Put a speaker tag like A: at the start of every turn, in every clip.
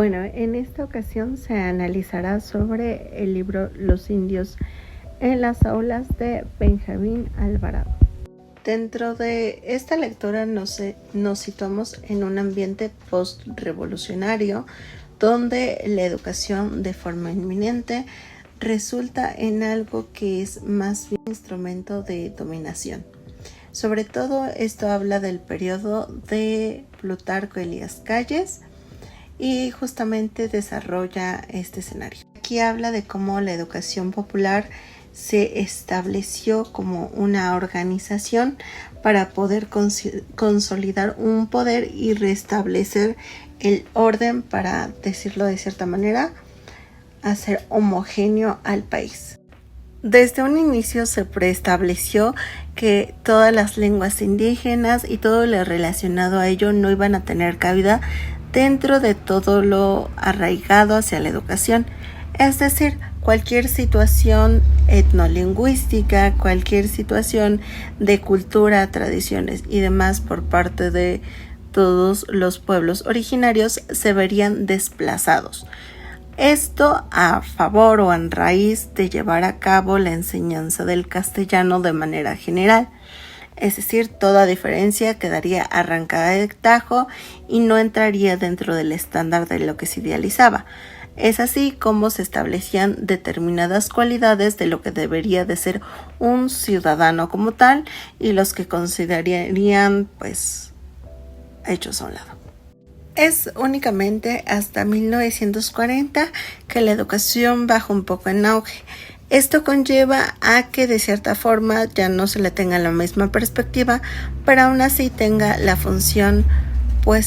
A: Bueno, en esta ocasión se analizará sobre el libro Los indios en las aulas de Benjamín Alvarado. Dentro de esta lectura nos situamos en un ambiente post-revolucionario donde la educación de forma inminente resulta en algo que es más bien instrumento de dominación. Sobre todo esto habla del periodo de Plutarco Elías Calles y justamente desarrolla este escenario. Aquí habla de cómo la educación popular se estableció como una organización para poder consolidar un poder y restablecer el orden, para decirlo de cierta manera, hacer homogéneo al país. Desde un inicio se preestableció que todas las lenguas indígenas y todo lo relacionado a ello no iban a tener cabida dentro de todo lo arraigado hacia la educación. Es decir, cualquier situación etnolingüística, cualquier situación de cultura, tradiciones y demás por parte de todos los pueblos originarios se verían desplazados. Esto a favor o en raíz de llevar a cabo la enseñanza del castellano de manera general. Es decir, toda diferencia quedaría arrancada de tajo y no entraría dentro del estándar de lo que se idealizaba. Es así como se establecían determinadas cualidades de lo que debería de ser un ciudadano como tal y los que considerarían hechos a un lado. Es únicamente hasta 1940 que la educación baja un poco en auge. Esto conlleva a que de cierta forma ya no se le tenga la misma perspectiva, pero aún así tenga la función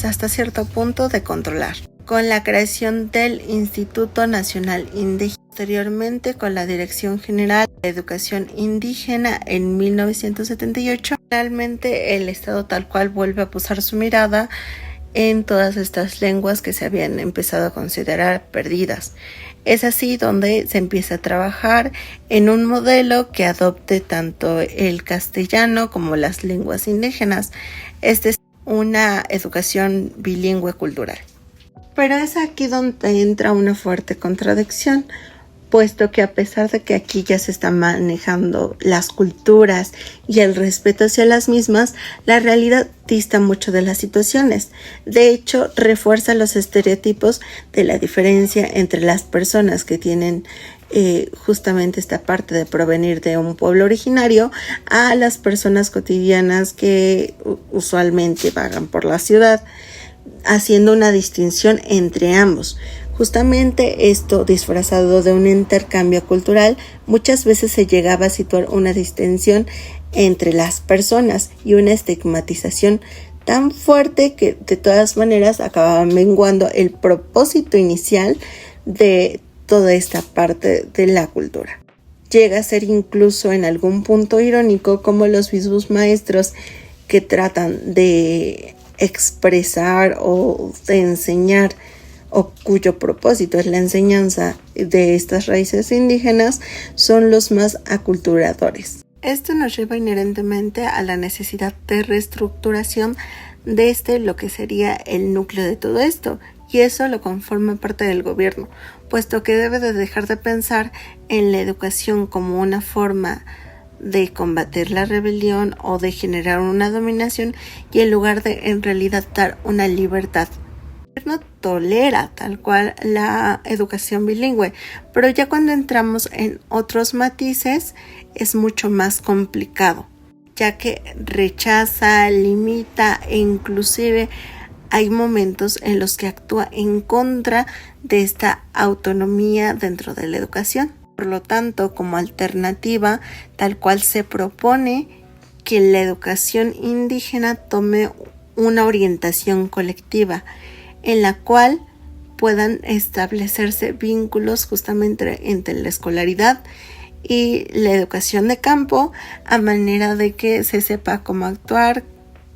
A: hasta cierto punto de controlar. Con la creación del Instituto Nacional Indígena, posteriormente con la Dirección General de Educación Indígena en 1978, finalmente el Estado tal cual vuelve a posar su mirada en todas estas lenguas que se habían empezado a considerar perdidas. Es así donde se empieza a trabajar en un modelo que adopte tanto el castellano como las lenguas indígenas, es decir, una educación bilingüe cultural. Pero es aquí donde entra una fuerte contradicción, puesto que a pesar de que aquí ya se están manejando las culturas y el respeto hacia las mismas, la realidad dista mucho de las situaciones. De hecho, refuerza los estereotipos de la diferencia entre las personas que tienen justamente esta parte de provenir de un pueblo originario a las personas cotidianas que usualmente vagan por la ciudad, haciendo una distinción entre ambos. Justamente esto, disfrazado de un intercambio cultural, muchas veces se llegaba a situar una distinción entre las personas y una estigmatización tan fuerte que de todas maneras acababa menguando el propósito inicial de toda esta parte de la cultura. Llega a ser incluso en algún punto irónico como los mismos maestros que tratan de expresar o de enseñar, o cuyo propósito es la enseñanza de estas raíces indígenas, son los más aculturadores. Esto nos lleva inherentemente a la necesidad de reestructuración de lo que sería el núcleo de todo esto, y eso lo conforma parte del gobierno, puesto que debe de dejar de pensar en la educación como una forma de combatir la rebelión o de generar una dominación, y en lugar de en realidad dar una libertad. El gobierno tolera tal cual la educación bilingüe, pero ya cuando entramos en otros matices es mucho más complicado, ya que rechaza, limita e inclusive hay momentos en los que actúa en contra de esta autonomía dentro de la educación. Por lo tanto, como alternativa, tal cual se propone que la educación indígena tome una orientación colectiva, en la cual puedan establecerse vínculos justamente entre la escolaridad y la educación de campo, a manera de que se sepa cómo actuar,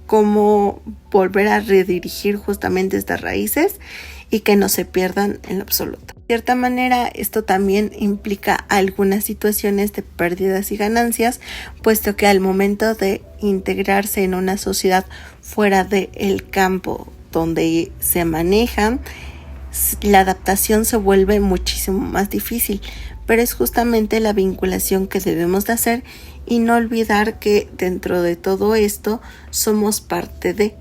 A: cómo volver a redirigir justamente estas raíces y que no se pierdan en lo absoluto. De cierta manera, esto también implica algunas situaciones de pérdidas y ganancias, puesto que al momento de integrarse en una sociedad fuera del campo donde se manejan, la adaptación se vuelve muchísimo más difícil, pero es justamente la vinculación que debemos de hacer y no olvidar que dentro de todo esto somos parte de,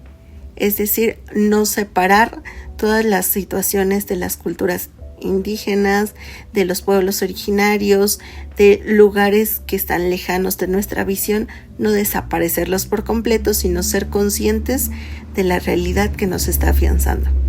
A: es decir, no separar todas las situaciones de las culturas indígenas, de los pueblos originarios, de lugares que están lejanos de nuestra visión, no desaparecerlos por completo, sino ser conscientes de la realidad que nos está afianzando.